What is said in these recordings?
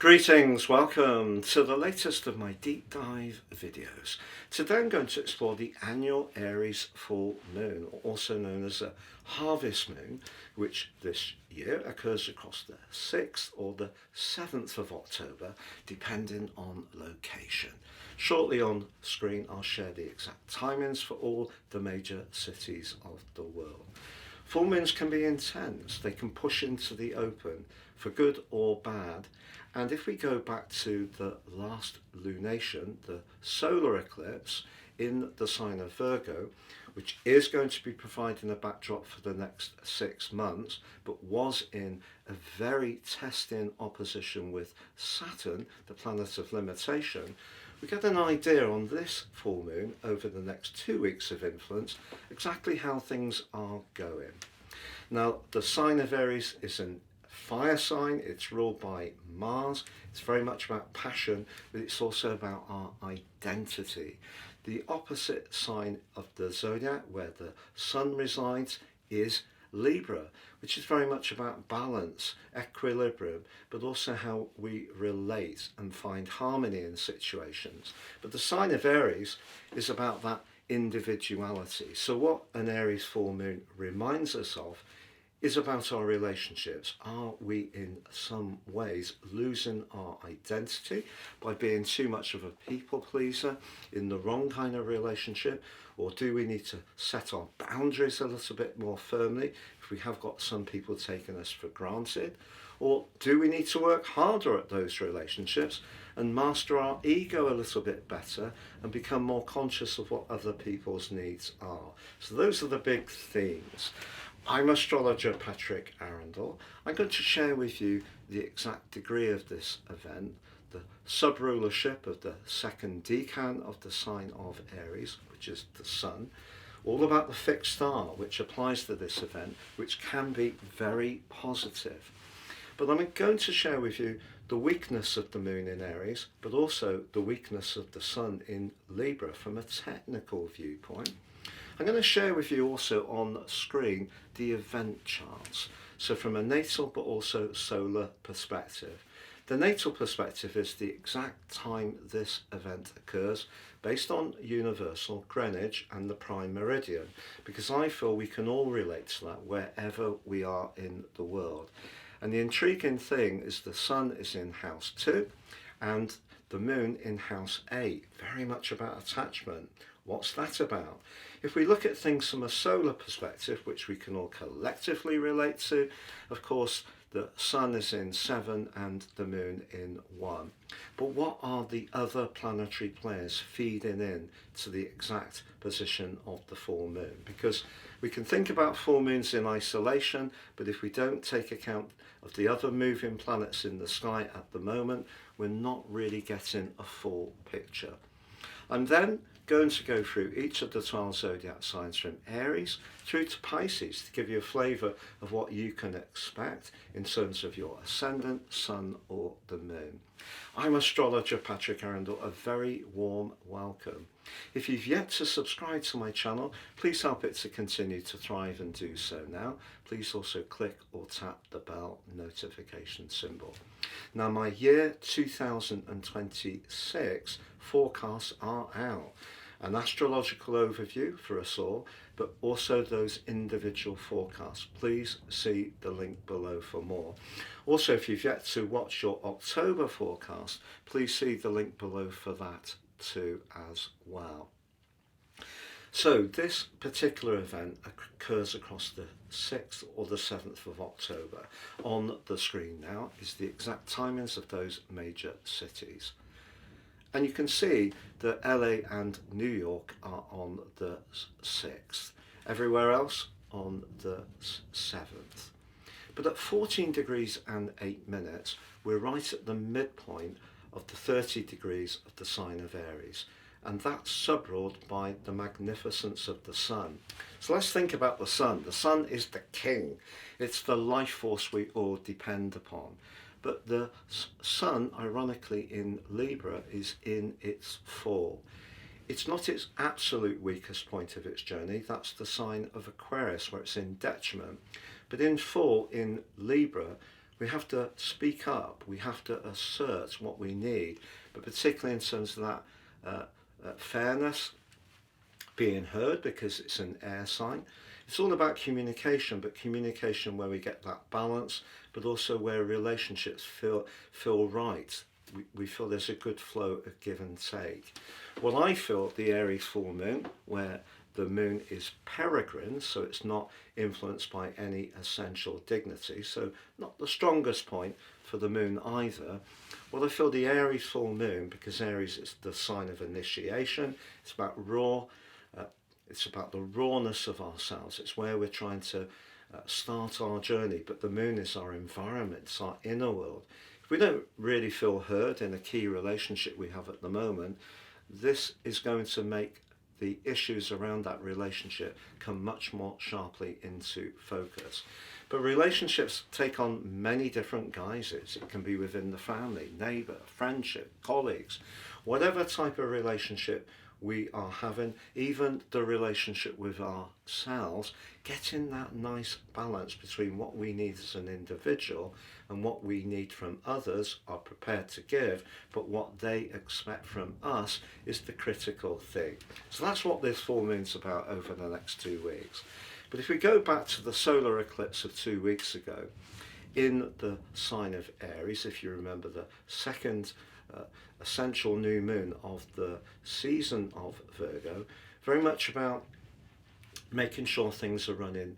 Greetings, welcome to the latest of my deep dive videos. Today I'm going to explore the annual Aries full moon, also known as a harvest moon, which this year occurs across the 6th or the 7th of October, depending on location. Shortly on screen I'll share the exact timings for all the major cities of the world. Full moons can be intense, they can push into the open for good or bad. And if we go back to the last lunation, the solar eclipse in the sign of Virgo, which is going to be providing a backdrop for the next 6 months, but was in a very testing opposition with Saturn, the planet of limitation, we get an idea on this full moon over the next 2 weeks of influence, exactly how things are going. Now, the sign of Aries is an fire sign, it's ruled by Mars, it's very much about passion, but it's also about our identity. The opposite sign of the Zodiac, where the Sun resides, is Libra, which is very much about balance, equilibrium, but also how we relate and find harmony in situations. But the sign of Aries is about that individuality. So what an Aries full moon reminds us of is about our relationships. Are we in some ways losing our identity by being too much of a people pleaser in the wrong kind of relationship? Or do we need to set our boundaries a little bit more firmly if we have got some people taking us for granted? Or do we need to work harder at those relationships and master our ego a little bit better and become more conscious of what other people's needs are? So those are the big themes. I'm astrologer Patrick Arundell. I'm going to share with you the exact degree of this event, the sub-rulership of the second decan of the sign of Aries, which is the Sun, all about the fixed star which applies to this event, which can be very positive. But I'm going to share with you the weakness of the moon in Aries, but also the weakness of the Sun in Libra from a technical viewpoint. I'm going to share with you also on screen the event charts, so from a natal but also solar perspective. The natal perspective is the exact time this event occurs based on universal Greenwich and the prime meridian, because I feel we can all relate to that wherever we are in the world. And the intriguing thing is the Sun is in house 2 and the moon in house 8, very much about attachment. What's that about? If we look at things from a solar perspective, which we can all collectively relate to, of course, the Sun is in 7 and the moon in 1. But what are the other planetary players feeding in to the exact position of the full moon? Because we can think about full moons in isolation, but if we don't take account of the other moving planets in the sky at the moment, we're not really getting a full picture. I'm then going to go through each of the 12 zodiac signs from Aries through to Pisces to give you a flavour of what you can expect in terms of your ascendant, sun or the moon. I'm astrologer Patrick Arundell, a very warm welcome. If you've yet to subscribe to my channel, please help it to continue to thrive and do so now. Please also click or tap the bell notification symbol. Now my year 2026 forecasts are out. An astrological overview for us all, but also those individual forecasts. Please see the link below for more. Also, if you've yet to watch your October forecast, please see the link below for that too as well. So this particular event occurs across the 6th or the 7th of October. On the screen now is the exact timings of those major cities. And you can see that LA and New York are on the 6th. Everywhere else on the 7th. But at 14 degrees and 8 minutes, we're right at the midpoint of the 30 degrees of the sign of Aries. And that's sub-ruled by the magnificence of the Sun. So let's think about the Sun. The Sun is the king. It's the life force we all depend upon. But the Sun, ironically, in Libra is in its fall. It's not its absolute weakest point of its journey. That's the sign of Aquarius, where it's in detriment. But in fall in Libra, we have to speak up, we have to assert what we need, but particularly in terms of that fairness, being heard, because it's an air sign. It's all about communication, but communication where we get that balance, but also where relationships feel right. We feel there's a good flow of give and take. Well, I feel the Aries full moon, where the moon is peregrine, so it's not influenced by any essential dignity, so not the strongest point for the moon either. Well, I feel the Aries full moon, because Aries is the sign of initiation, it's about it's about the rawness of ourselves. It's where we're trying to start our journey, but the moon is our environment, it's our inner world. If we don't really feel heard in a key relationship we have at the moment, this is going to make the issues around that relationship come much more sharply into focus. But relationships take on many different guises. It can be within the family, neighbour, friendship, colleagues, whatever type of relationship we are having, even the relationship with ourselves, getting that nice balance between what we need as an individual and what we need from others, are prepared to give, but what they expect from us is the critical thing. So that's what this full moon's about over the next 2 weeks. But if we go back to the solar eclipse of 2 weeks ago, in the sign of Aries, if you remember, the second essential new moon of the season of Virgo, very much about making sure things are running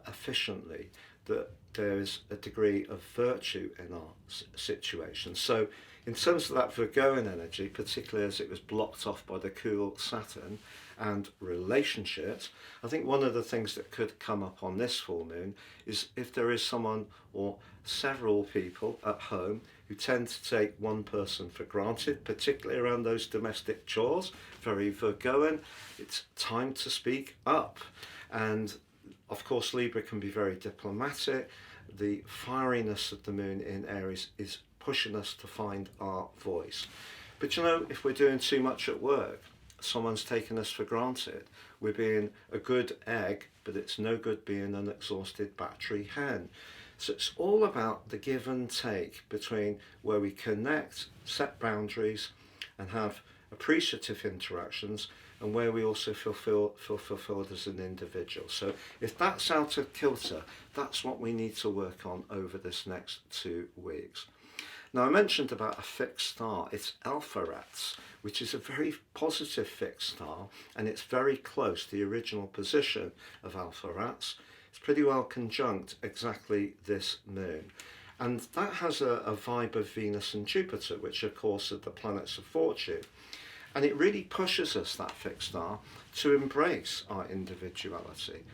efficiently, that there is a degree of virtue in our situation. So in terms of that Virgoan energy, particularly as it was blocked off by the cool Saturn and relationships, I think one of the things that could come up on this full moon is if there is someone or several people at home who tend to take one person for granted, particularly around those domestic chores, very Virgoan. It's time to speak up. And of course, Libra can be very diplomatic. The fieriness of the moon in Aries is pushing us to find our voice. But you know, if we're doing too much at work, someone's taken us for granted, we're being a good egg, but it's no good being an exhausted battery hen. So it's all about the give and take between where we connect, set boundaries, and have appreciative interactions, and where we also feel fulfilled as an individual. So if that's out of kilter, that's what we need to work on over this next 2 weeks. Now, I mentioned about a fixed star. It's Alpha-Rats, which is a very positive fixed star, and it's very close to the original position of Alpha-Rats. It's pretty well conjunct exactly this moon. And that has a vibe of Venus and Jupiter, which of course are the planets of fortune. And it really pushes us, that fixed star, to embrace our individuality.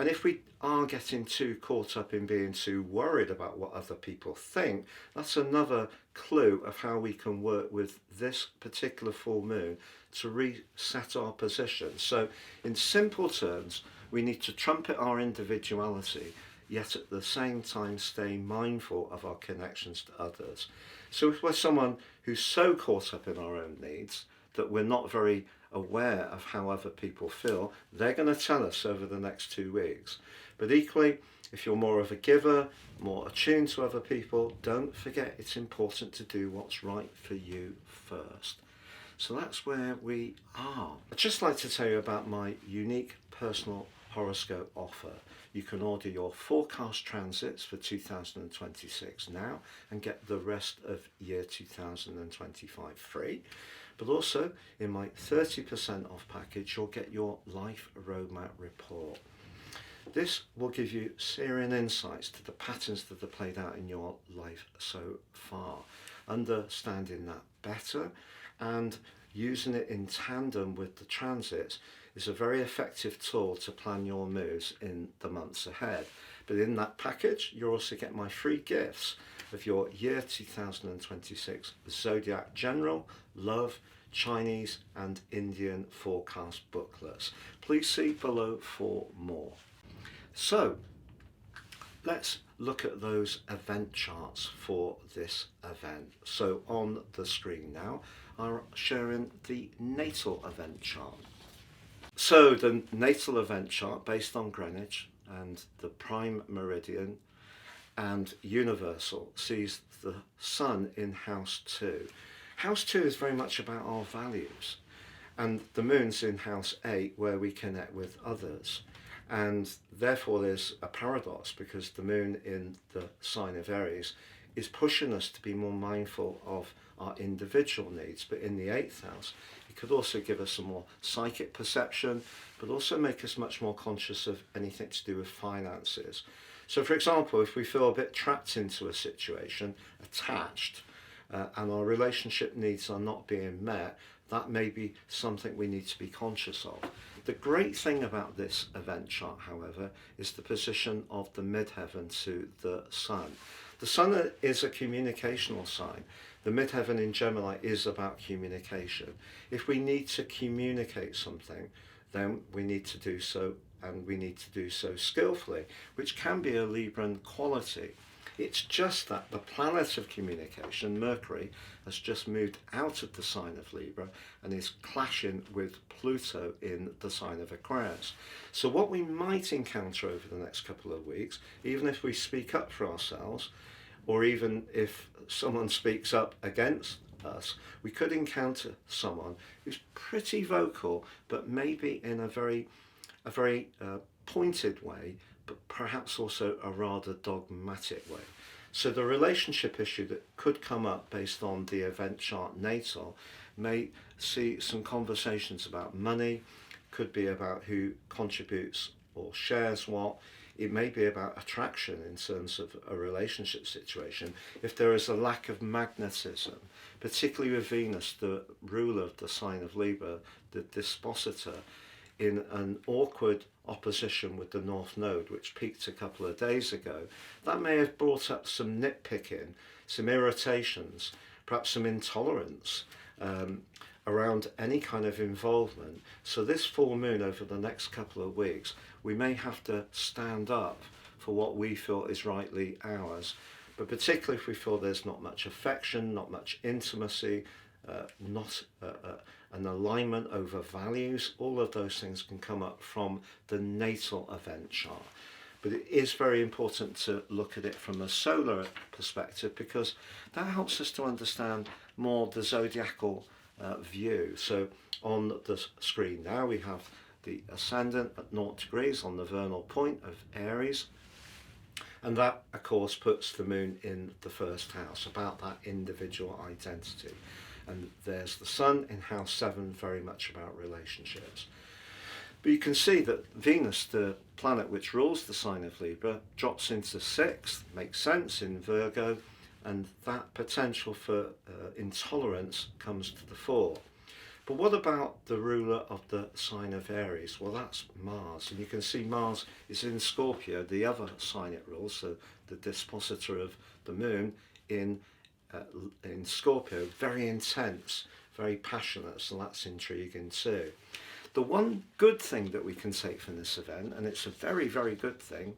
And if we are getting too caught up in being too worried about what other people think, that's another clue of how we can work with this particular full moon to reset our position. So in simple terms, we need to trumpet our individuality, yet at the same time stay mindful of our connections to others. So if we're someone who's so caught up in our own needs that we're not very aware of how other people feel, they're going to tell us over the next 2 weeks. But equally, if you're more of a giver, more attuned to other people, don't forget it's important to do what's right for you first. So that's where we are. I'd just like to tell you about my unique personal horoscope offer. You can order your forecast transits for 2026 now and get the rest of year 2025 free. But also in my 30% off package, you'll get your life roadmap report. This will give you searing insights to the patterns that have played out in your life so far, understanding that better and using it in tandem with the transits is a very effective tool to plan your moves in the months ahead. But in that package, you'll also get my free gifts of your year 2026 Zodiac General, Love, Chinese and Indian forecast booklets. Please see below for more. So let's look at those event charts for this event. So on the screen now, I'm sharing the natal event chart. So the natal event chart based on Greenwich and the prime meridian and universal sees the Sun in House 2. House 2 is very much about our values, and the Moon's in House 8 where we connect with others. And therefore there's a paradox, because the Moon in the sign of Aries is pushing us to be more mindful of our individual needs, but in the 8th house it could also give us a more psychic perception, but also make us much more conscious of anything to do with finances. So for example, if we feel a bit trapped into a situation, attached, and our relationship needs are not being met, that may be something we need to be conscious of. The great thing about this event chart, however, is the position of the midheaven to the Sun. The Sun is a communicational sign. The midheaven in Gemini is about communication. If we need to communicate something, then we need to do so, and we need to do so skillfully, which can be a Libran quality. It's just that the planet of communication, Mercury, has just moved out of the sign of Libra and is clashing with Pluto in the sign of Aquarius. So what we might encounter over the next couple of weeks, even if we speak up for ourselves, or even if someone speaks up against us, we could encounter someone who's pretty vocal, but maybe in a very pointed way, but perhaps also a rather dogmatic way. So the relationship issue that could come up based on the event chart natal may see some conversations about money, could be about who contributes or shares what. It may be about attraction in terms of a relationship situation. If there is a lack of magnetism, particularly with Venus, the ruler of the sign of Libra, the dispositor, in an awkward opposition with the North Node, which peaked a couple of days ago, that may have brought up some nitpicking, some irritations, perhaps some intolerance around any kind of involvement. So this full moon over the next couple of weeks, we may have to stand up for what we feel is rightly ours, but particularly if we feel there's not much affection, not much intimacy, not an alignment over values. All of those things can come up from the natal event chart. But it is very important to look at it from a solar perspective, because that helps us to understand more the zodiacal view. So on the screen now we have the ascendant at 0 degrees on the vernal point of Aries, and that of course puts the moon in the first house, about that individual identity. And there's the Sun in house 7, very much about relationships. But you can see that Venus, the planet which rules the sign of Libra, drops into 6th, makes sense, in Virgo, and that potential for intolerance comes to the fore. But what about the ruler of the sign of Aries? Well, that's Mars, and you can see Mars is in Scorpio, the other sign it rules, so the dispositor of the moon in Scorpio, very intense, very passionate, so that's intriguing too. The one good thing that we can take from this event, and it's a very, very good thing,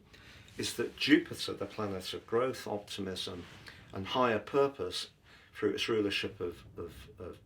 is that Jupiter, the planet of growth, optimism and higher purpose through its rulership of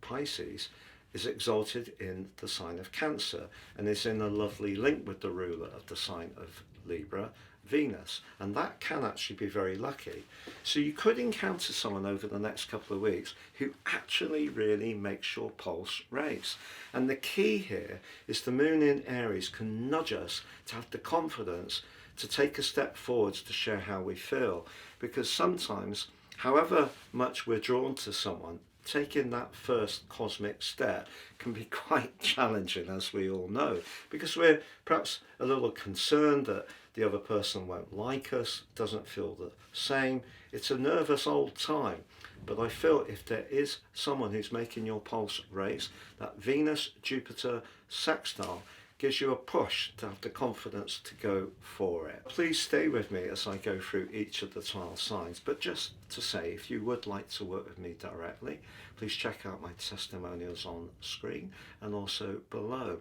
Pisces, is exalted in the sign of Cancer and is in a lovely link with the ruler of the sign of Libra, Venus, and that can actually be very lucky. So you could encounter someone over the next couple of weeks who actually really makes your pulse race. And the key here is the moon in Aries can nudge us to have the confidence to take a step forwards to share how we feel, because sometimes, however much we're drawn to someone, taking that first cosmic step can be quite challenging, as we all know, because we're perhaps a little concerned that the other person won't like us, doesn't feel the same. It's a nervous old time. But I feel if there is someone who's making your pulse race, that Venus-Jupiter sextile gives you a push to have the confidence to go for it. Please stay with me as I go through each of the 12 signs, but just to say, if you would like to work with me directly, please check out my testimonials on screen and also below.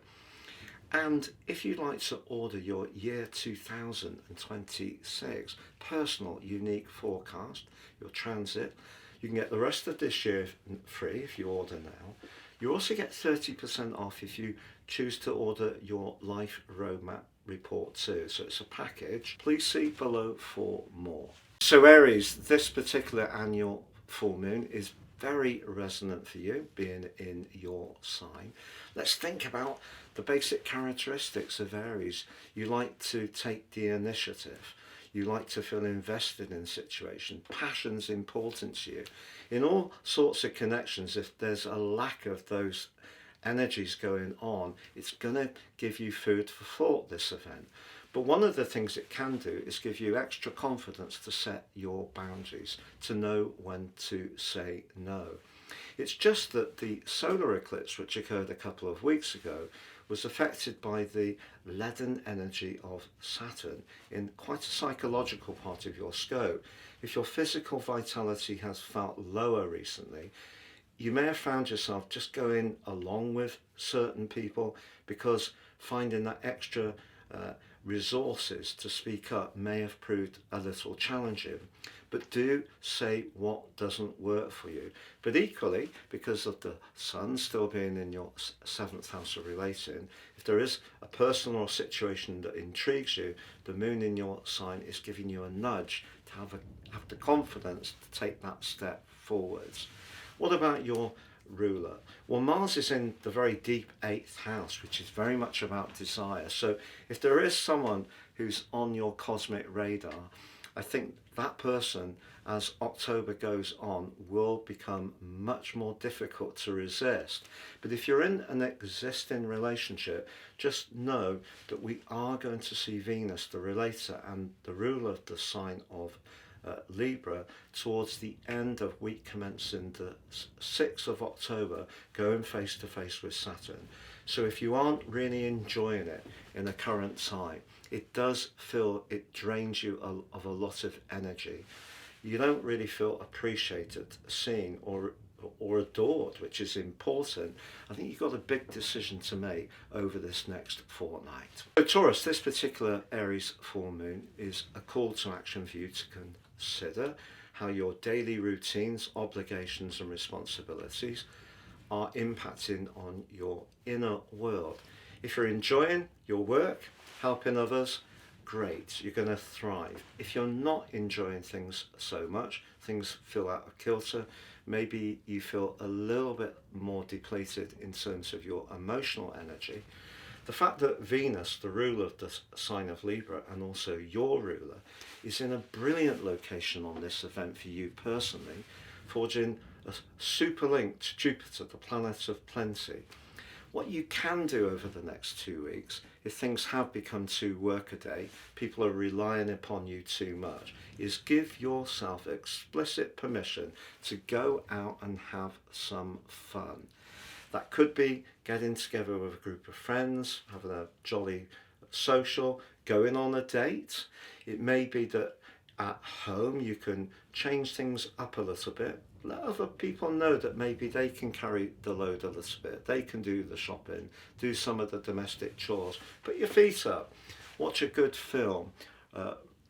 And if you'd like to order your year 2026 personal unique forecast, your transit, you can get the rest of this year free if you order now. You also get 30% off if you choose to order your life roadmap report too. So it's a package. Please see below for more. So Aries, this particular annual full moon is very resonant for you, being in your sign. Let's think about the basic characteristics of Aries. You like to take the initiative. You like to feel invested in a situation. Passion's important to you. In all sorts of connections, if there's a lack of those energies going on, it's going to give you food for thought, this event. But one of the things it can do is give you extra confidence to set your boundaries, to know when to say no. It's just that the solar eclipse, which occurred a couple of weeks ago, was affected by the leaden energy of Saturn in quite a psychological part of your scope. If your physical vitality has felt lower recently, you may have found yourself just going along with certain people because finding that extra resources to speak up may have proved a little challenging. But do say what doesn't work for you. But equally, because of the sun still being in your seventh house of relating, if there is a person or situation that intrigues you, the moon in your sign is giving you a nudge to have the confidence to take that step forwards. What about your ruler? Well, Mars is in the very deep 8th house, which is very much about desire. So if there is someone who's on your cosmic radar, I think that person, as October goes on, will become much more difficult to resist. But if you're in an existing relationship, just know that we are going to see Venus, the relator and the ruler of the sign of Libra, towards the end of week commencing the 6th of October, going face to face with Saturn. So if you aren't really enjoying it in the current time, it does feel it drains you of a lot of energy. You don't really feel appreciated, seen or adored, which is important. I think you've got a big decision to make over this next fortnight. So Taurus, this particular Aries full moon is a call to action for you to consider how your daily routines, obligations and responsibilities are impacting on your inner world. If you're enjoying your work, helping others, great, you're going to thrive. If you're not enjoying things so much, things feel out of kilter, maybe you feel a little bit more depleted in terms of your emotional energy. The fact that Venus, the ruler of the sign of Libra and also your ruler, is in a brilliant location on this event for you personally, forging a super link to Jupiter, the planet of plenty. What you can do over the next 2 weeks, if things have become too workaday, people are relying upon you too much, is give yourself explicit permission to go out and have some fun. That could be getting together with a group of friends, having a jolly social, going on a date. It may be that at home you can change things up a little bit. Let other people know that maybe they can carry the load a little bit. They can do the shopping, do some of the domestic chores. Put your feet up, watch a good film,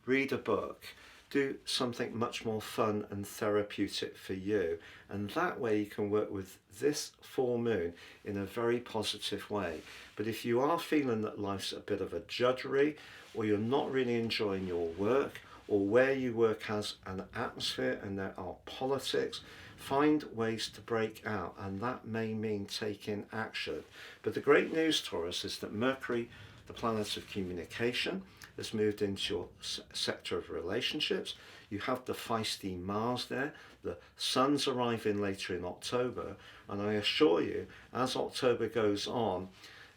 read a book, do something much more fun and therapeutic for you. And that way you can work with this full moon in a very positive way. But if you are feeling that life's a bit of a judgery, or you're not really enjoying your work, or where you work has an atmosphere and there are politics, find ways to break out, and that may mean taking action. But the great news, Taurus, is that Mercury, the planet of communication, has moved into your sector of relationships. You have the feisty Mars there. The Sun's arriving later in October, and I assure you, as October goes on,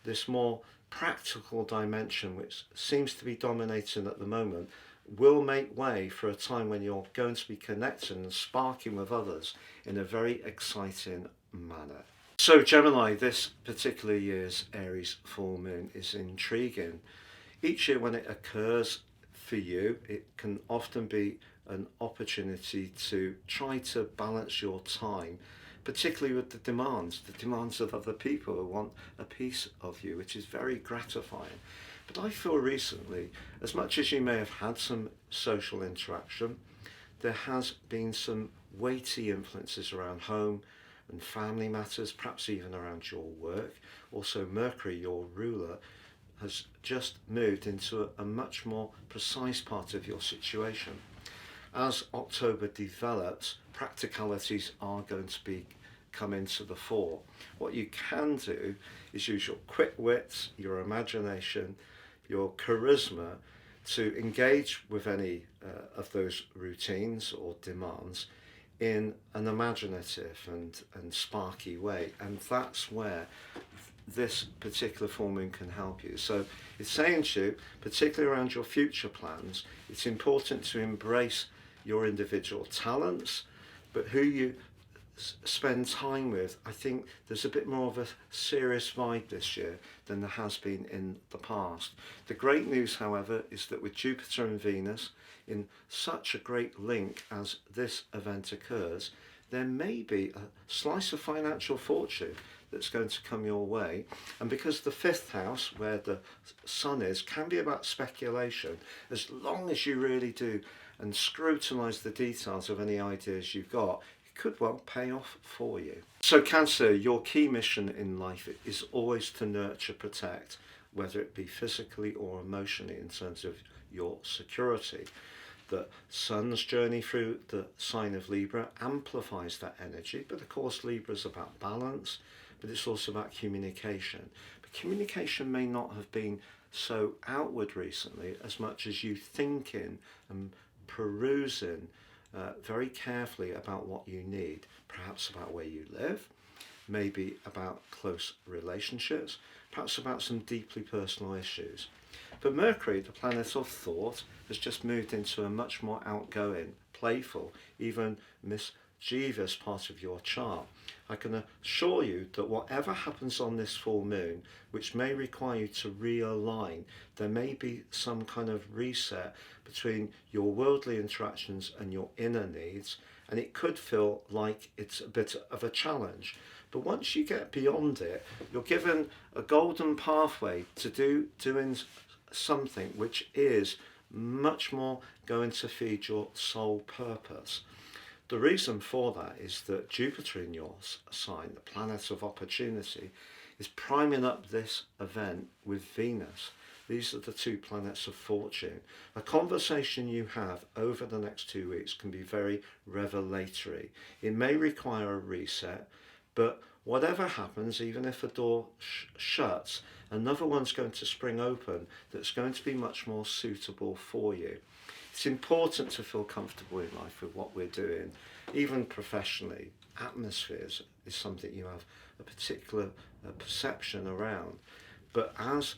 this more practical dimension, which seems to be dominating at the moment, will make way for a time when you're going to be connecting and sparking with others in a very exciting manner. So Gemini, this particular year's Aries full moon is intriguing. Each year when it occurs for you, it can often be an opportunity to try to balance your time, particularly with the demands of other people who want a piece of you, which is very gratifying. But I feel recently, as much as you may have had some social interaction, there has been some weighty influences around home and family matters, perhaps even around your work. Also, Mercury, your ruler, has just moved into a much more precise part of your situation. as October develops, practicalities are going to come into the fore. What you can do is use your quick wits, your imagination, your charisma to engage with any of those routines or demands in an imaginative and sparky way, and that's where this particular full moon can help you. So it's saying to you, particularly around your future plans, it's important to embrace your individual talents, but who you spend time with, I think there's a bit more of a serious vibe this year than there has been in the past. The great news, however, is that with Jupiter and Venus in such a great link as this event occurs, there may be a slice of financial fortune that's going to come your way. And because the fifth house, where the sun is, can be about speculation, as long as you really do and scrutinise the details of any ideas you've got, it could well pay off for you. So Cancer, your key mission in life is always to nurture, protect, whether it be physically or emotionally in terms of your security. The sun's journey through the sign of Libra amplifies that energy, but of course Libra is about balance, but it's also about communication. But communication may not have been so outward recently as much as you thinking and perusing very carefully about what you need, perhaps about where you live, maybe about close relationships, perhaps about some deeply personal issues. But Mercury, the planet of thought, has just moved into a much more outgoing, playful, even mischievous part of your chart. I can assure you that whatever happens on this full moon, which may require you to realign, there may be some kind of reset between your worldly interactions and your inner needs, and it could feel like it's a bit of a challenge. But once you get beyond it, you're given a golden pathway to doing something which is much more going to feed your soul purpose. The reason for that is that Jupiter in your sign, the planet of opportunity, is priming up this event with Venus. These are the two planets of fortune. A conversation you have over the next 2 weeks can be very revelatory. It may require a reset, but whatever happens, even if a door shuts, another one's going to spring open that's going to be much more suitable for you. It's important to feel comfortable in life with what we're doing, even professionally. Atmospheres is something you have a particular perception around. But as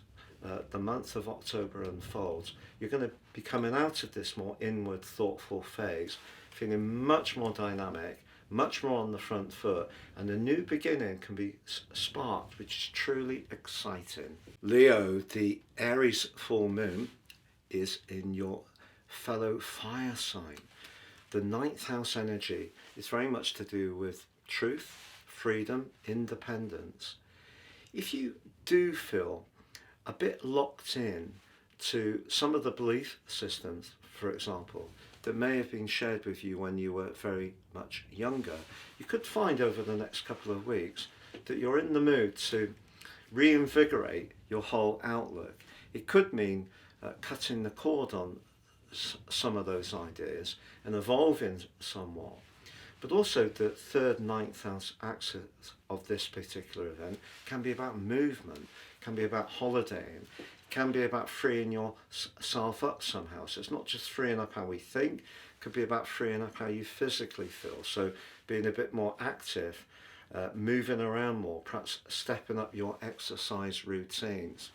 the month of October unfolds, you're going to be coming out of this more inward, thoughtful phase, feeling much more dynamic, much more on the front foot, and a new beginning can be sparked, which is truly exciting. Leo, the Aries full moon is in your fellow fire sign. The ninth house energy is very much to do with truth, freedom, independence. If you do feel a bit locked in to some of the belief systems, for example, that may have been shared with you when you were very much younger, you could find over the next couple of weeks that you're in the mood to reinvigorate your whole outlook. It could mean cutting the cord on some of those ideas and evolving somewhat. But also the third, ninth house axis of this particular event can be about movement, can be about holidaying, can be about freeing yourself up somehow. So it's not just freeing up how we think, it could be about freeing up how you physically feel. So being a bit more active, moving around more, perhaps stepping up your exercise routines.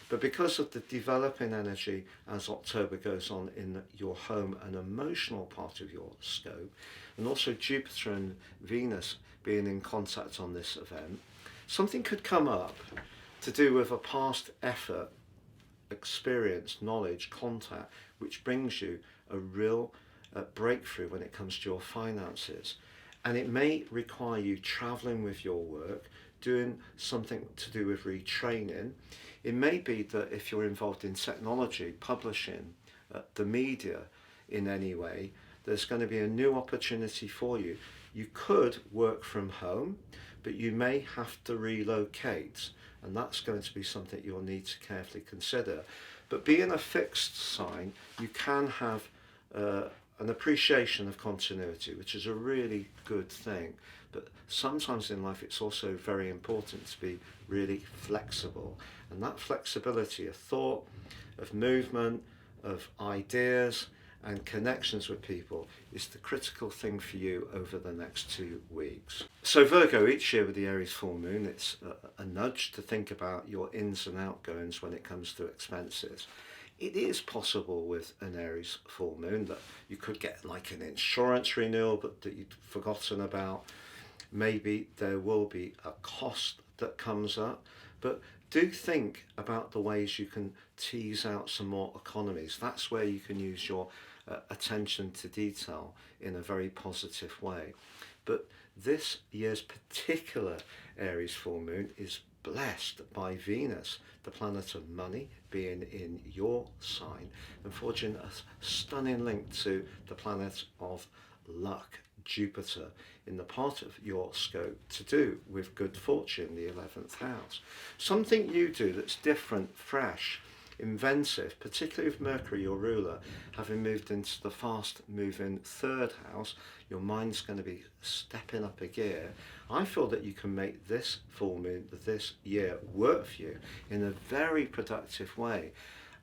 But because of the developing energy as October goes on in your home and emotional part of your scope, and also Jupiter and Venus being in contact on this event, something could come up to do with a past effort, experience, knowledge, contact, which brings you a real breakthrough when it comes to your finances. And it may require you traveling with your work, doing something to do with retraining. It may be that if you're involved in technology, publishing, the media in any way, there's going to be a new opportunity for you. You could work from home, but you may have to relocate, and that's going to be something you'll need to carefully consider. But being a fixed sign, you can have an appreciation of continuity, which is a really good thing. But sometimes in life it's also very important to be really flexible. And that flexibility of thought, of movement, of ideas and connections with people is the critical thing for you over the next 2 weeks. So Virgo, each year with the Aries full moon, it's a nudge to think about your ins and outgoings when it comes to expenses. It is possible with an Aries full moon that you could get like an insurance renewal but that you'd forgotten about. Maybe there will be a cost that comes up, but do think about the ways you can tease out some more economies. That's where you can use your attention to detail in a very positive way. But this year's particular Aries full moon is blessed by Venus, the planet of money, being in your sign and forging a stunning link to the planet of luck, Jupiter, in the part of your scope to do with good fortune, the 11th house. Something you do that's different, fresh, inventive, particularly with Mercury, your ruler, having moved into the fast moving 3rd house. Your mind's going to be stepping up a gear. I feel that you can make this full moon this year work for you in a very productive way.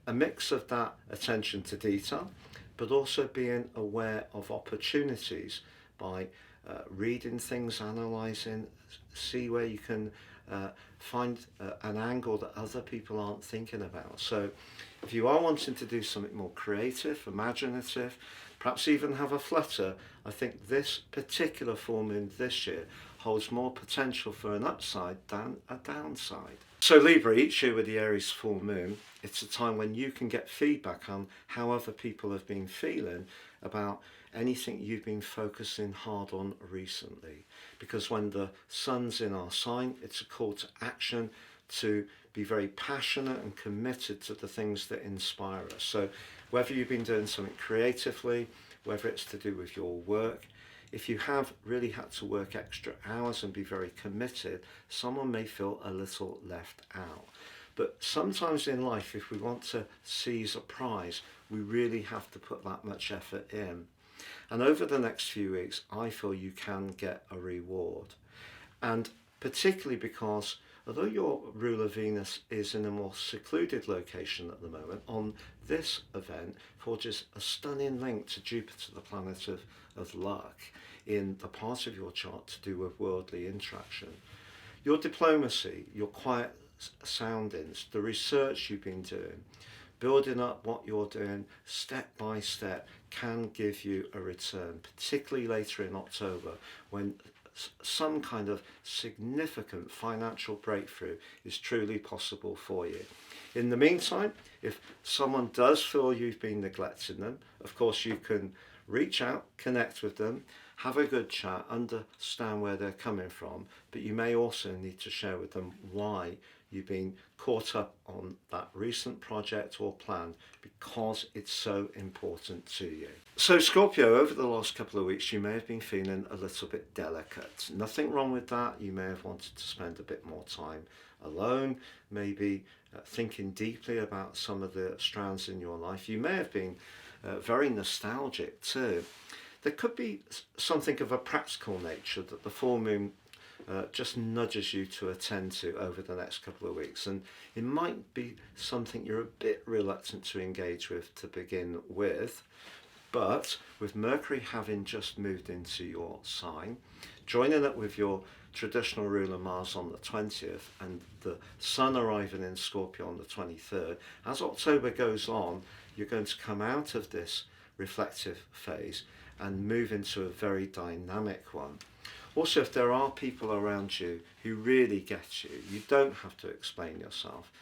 A mix of that attention to detail, but also being aware of opportunities by reading things, analysing, see where you can find an angle that other people aren't thinking about. So if you are wanting to do something more creative, imaginative, perhaps even have a flutter, I think this particular full moon this year holds more potential for an upside than a downside. So Libra, each year with the Aries full moon, it's a time when you can get feedback on how other people have been feeling about anything you've been focusing hard on recently. Because when the sun's in our sign, it's a call to action, to be very passionate and committed to the things that inspire us. So whether you've been doing something creatively, whether it's to do with your work, if you have really had to work extra hours and be very committed, someone may feel a little left out. But sometimes in life, if we want to seize a prize, we really have to put that much effort in. And over the next few weeks, I feel you can get a reward. And particularly because although your ruler Venus is in a more secluded location at the moment, on this event forges a stunning link to Jupiter, the planet of luck, in the part of your chart to do with worldly interaction. Your diplomacy, your quiet soundings, the research you've been doing, building up what you're doing step by step can give you a return, particularly later in October when some kind of significant financial breakthrough is truly possible for you. In the meantime, if someone does feel you've been neglecting them, of course you can reach out, connect with them, have a good chat, understand where they're coming from, but you may also need to share with them why you've been caught up on that recent project or plan, because it's so important to you. So Scorpio, over the last couple of weeks, you may have been feeling a little bit delicate. Nothing wrong with that. You may have wanted to spend a bit more time alone, maybe thinking deeply about some of the strands in your life. You may have been very nostalgic too. There could be something of a practical nature that the full moon just nudges you to attend to over the next couple of weeks, and it might be something you're a bit reluctant to engage with to begin with, but with Mercury having just moved into your sign, joining up with your traditional ruler Mars on the 20th and the Sun arriving in Scorpio on the 23rd, as October goes on, you're going to come out of this reflective phase and move into a very dynamic one. Also, if there are people around you who really get you, you don't have to explain yourself.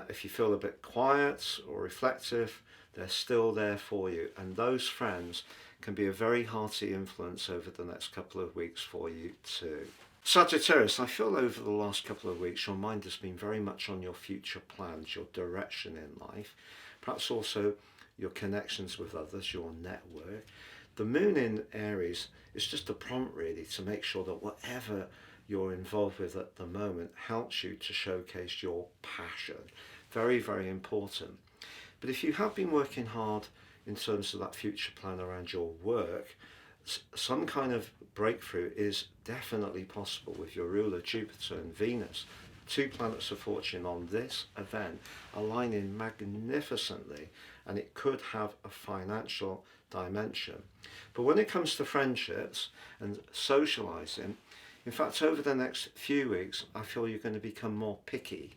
If you feel a bit quiet or reflective, they're still there for you. And those friends can be a very hearty influence over the next couple of weeks for you too. Sagittarius, I feel over the last couple of weeks your mind has been very much on your future plans, your direction in life, perhaps also your connections with others, your network. The moon in Aries is just a prompt really to make sure that whatever you're involved with at the moment helps you to showcase your passion. Very, very important. But if you have been working hard in terms of that future plan around your work, some kind of breakthrough is definitely possible with your ruler Jupiter and Venus, two planets of fortune on this event, aligning magnificently, and it could have a financial dimension. But when it comes to friendships and socializing, in fact, over the next few weeks, I feel you're going to become more picky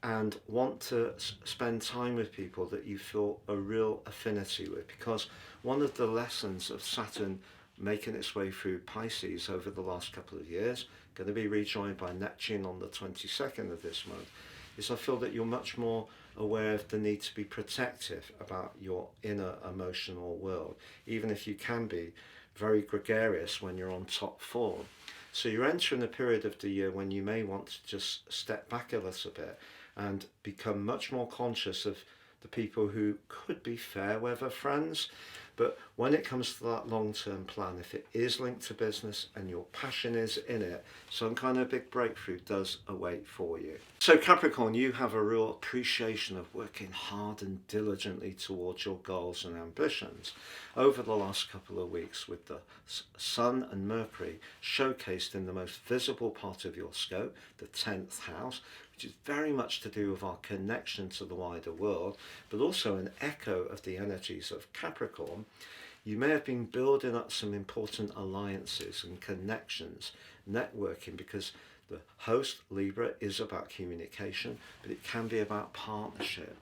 and want to spend time with people that you feel a real affinity with, because one of the lessons of Saturn making its way through Pisces over the last couple of years, going to be rejoined by Neptune on the 22nd of this month, is I feel that you're much more aware of the need to be protective about your inner emotional world, even if you can be very gregarious when you're on top form. So you're entering a period of the year when you may want to just step back a little bit and become much more conscious of the people who could be fair weather friends. But when it comes to that long-term plan, if it is linked to business and your passion is in it, some kind of big breakthrough does await for you. So Capricorn, you have a real appreciation of working hard and diligently towards your goals and ambitions. Over the last couple of weeks, with the Sun and Mercury showcased in the most visible part of your scope, the 10th house, which is very much to do with our connection to the wider world, but also an echo of the energies of Capricorn, you may have been building up some important alliances and connections, networking, because the host Libra is about communication, but it can be about partnership.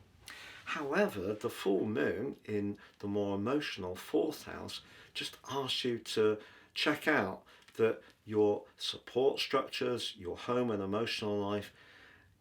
However, the full moon in the more emotional 4th house just asks you to check out that your support structures, your home and emotional life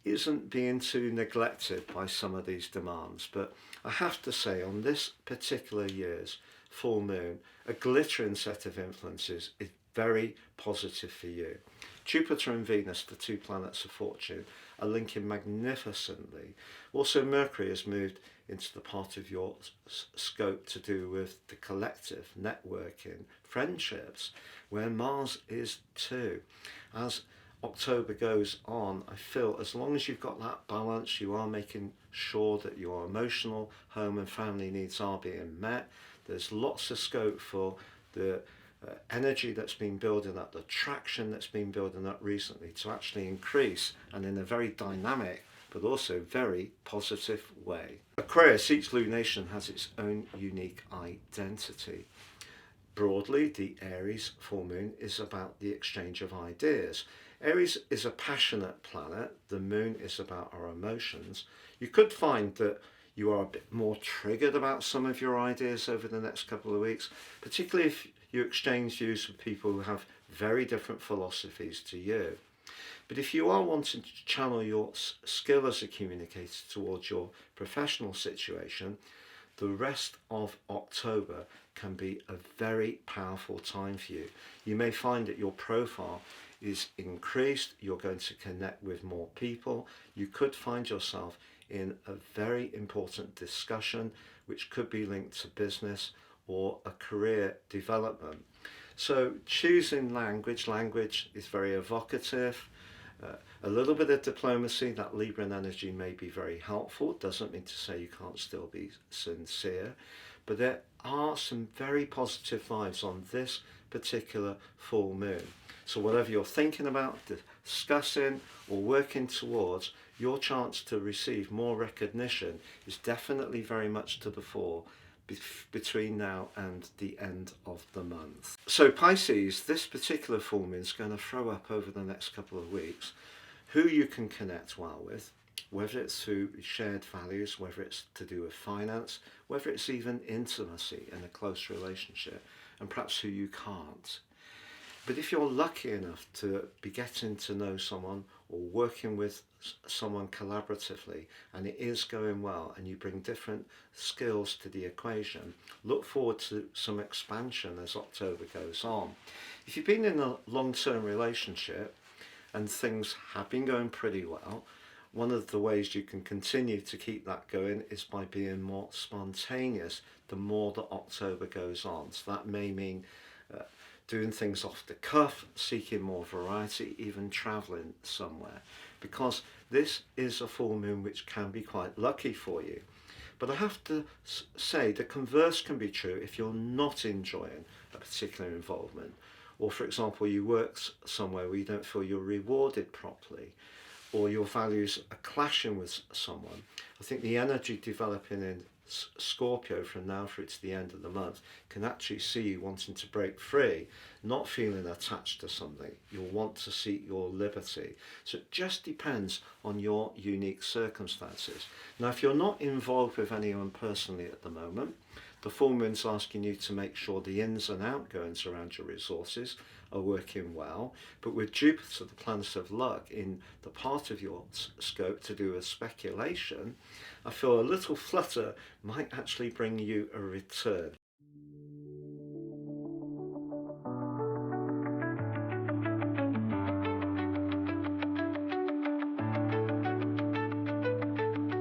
isn't being too neglected by some of these demands. But I have to say, on this particular year's full moon, a glittering set of influences is very positive for you. Jupiter and Venus, the two planets of fortune, are linking magnificently. Also, Mercury has moved into the part of your scope to do with the collective, networking, friendships, where Mars is too. As October goes on, I feel as long as you've got that balance, you are making sure that your emotional, home and family needs are being met. There's lots of scope for the energy that's been building up, the traction that's been building up recently to actually increase, and in a very dynamic but also very positive way. Aquarius, each lunation has its own unique identity. Broadly, the Aries full moon is about the exchange of ideas. Aries is a passionate planet. The moon is about our emotions. You could find that you are a bit more triggered about some of your ideas over the next couple of weeks, particularly if you exchange views with people who have very different philosophies to you. But if you are wanting to channel your skill as a communicator towards your professional situation, the rest of October can be a very powerful time for you. You may find that your profile is increased, you're going to connect with more people, you could find yourself in a very important discussion which could be linked to business or a career development. So choosing language is very evocative. A little bit of diplomacy, that Libran energy may be very helpful. Doesn't mean to say you can't still be sincere, but there are some very positive vibes on this particular full moon. So whatever you're thinking about, discussing or working towards, your chance to receive more recognition is definitely very much to the fore between now and the end of the month. So Pisces, this particular full moon is going to throw up over the next couple of weeks who you can connect well with, whether it's through shared values, whether it's to do with finance, whether it's even intimacy in a close relationship, and perhaps who you can't. But if you're lucky enough to be getting to know someone or working with someone collaboratively and it is going well and you bring different skills to the equation, look forward to some expansion as October goes on. If you've been in a long-term relationship and things have been going pretty well, one of the ways you can continue to keep that going is by being more spontaneous the more that October goes on. So that may mean doing things off the cuff, seeking more variety, even travelling somewhere, because this is a full moon which can be quite lucky for you. But I have to say the converse can be true if you're not enjoying a particular involvement. Or for example, you work somewhere where you don't feel you're rewarded properly, or your values are clashing with someone. I think the energy developing in Scorpio from now through to the end of the month can actually see you wanting to break free, not feeling attached to something. You'll want to seek your liberty. So it just depends on your unique circumstances. Now, if you're not involved with anyone personally at the moment, the full moon's asking you to make sure the ins and outgoings around your resources are working well. But with Jupiter, the planet of luck, in the part of your scope to do with speculation, I feel a little flutter might actually bring you a return.